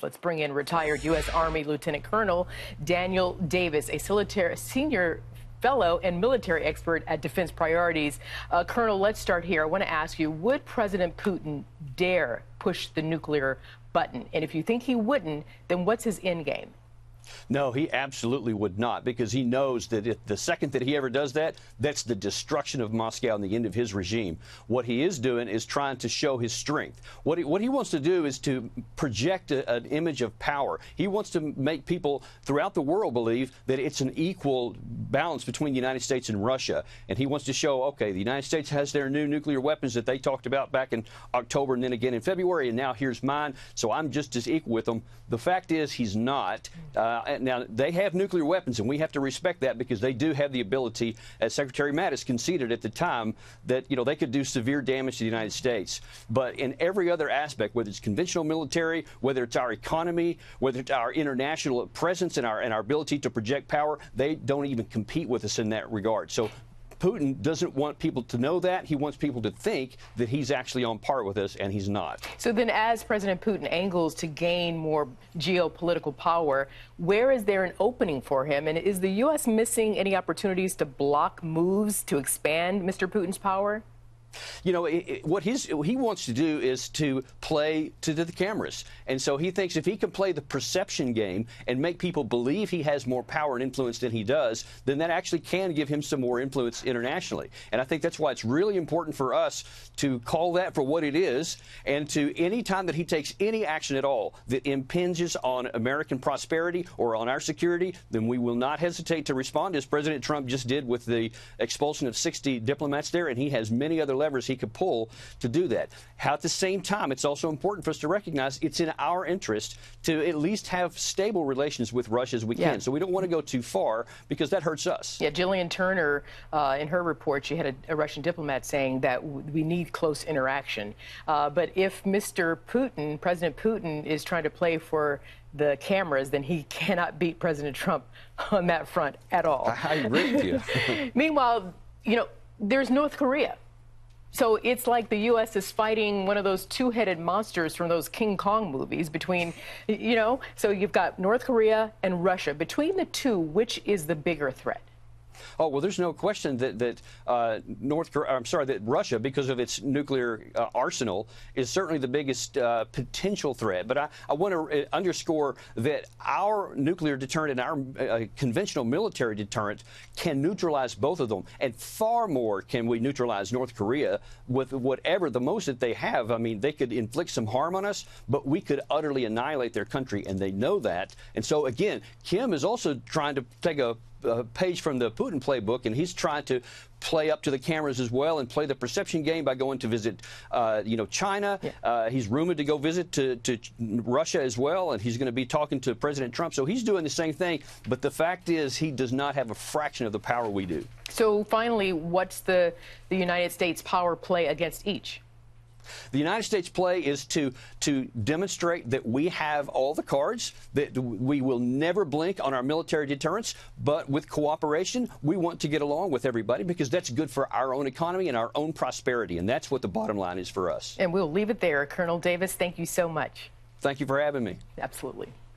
Let's bring in retired U.S. Army Lieutenant Colonel Daniel Davis, a senior fellow and military expert at Defense Priorities. Colonel, let's start here. I want to ask you, would President Putin dare push the nuclear button? And if you think he wouldn't, then what's his end game? No, he absolutely would not, because he knows that if the second that he ever does that, that's the destruction of Moscow and the end of his regime. What he is doing is trying to show his strength. What he wants to do is to project an image of power. He wants to make people throughout the world believe that it's an equal balance between the United States and Russia. And he wants to show, okay, the United States has their new nuclear weapons that they talked about back in October and then again in February, and now here's mine, so I'm just as equal with them. The fact is, he's not. Now, they have nuclear weapons, and we have to respect that, because they do have the ability, as Secretary Mattis conceded at the time, that, you know, they could do severe damage to the United States. But in every other aspect, whether it's conventional military, whether it's our economy, whether it's our international presence and our ability to project power, they don't even compete with us in that regard. So Putin doesn't want people to know that. He wants people to think that he's actually on par with us, and he's not. So then, as President Putin angles to gain more geopolitical power, where is there an opening for him? And is the U.S. missing any opportunities to block moves to expand Mr. Putin's power? You know, what he wants to do is to play to the cameras. And so he thinks if he can play the perception game and make people believe he has more power and influence than he does, then that actually can give him some more influence internationally. And I think that's why it's really important for us to call that for what it is, and to any time that he takes any action at all that impinges on American prosperity or on our security, then we will not hesitate to respond, as President Trump just did with the expulsion of 60 diplomats there, and he has many other levers he could pull to do that. At the same time, it's also important for us to recognize it's in our interest to at least have stable relations with Russia as we can. So we don't want to go too far, because that hurts us. Yeah, Jillian Turner, in her report, she had a Russian diplomat saying that we need close interaction. But if Mr. Putin, President Putin, is trying to play for the cameras, then he cannot beat President Trump on that front at all. I agree with you. Meanwhile, you know, there's North Korea. So it's like the U.S. is fighting one of those two-headed monsters from those King Kong movies between, you know, so you've got North Korea and Russia. Between the two, which is the bigger threat? Oh, well, there's no question that Russia, because of its nuclear arsenal, is certainly the biggest potential threat. But I want to underscore that our nuclear deterrent and our conventional military deterrent can neutralize both of them. And far more can we neutralize North Korea with whatever, the most that they have. I mean, they could inflict some harm on us, but we could utterly annihilate their country, and they know that. And so, again, Kim is also trying to take a page from the Putin playbook, and he's trying to play up to the cameras as well and play the perception game by going to visit, you know, China. He's rumored to go visit to Russia as well, and he's going to be talking to President Trump. So he's doing the same thing. But the fact is, he does not have a fraction of the power we do. So finally, what's the United States power play against each? The United States play is to demonstrate that we have all the cards, that we will never blink on our military deterrence, but with cooperation, we want to get along with everybody, because that's good for our own economy and our own prosperity, and that's what the bottom line is for us. And we'll leave it there. Colonel Davis, thank you so much. Thank you for having me. Absolutely.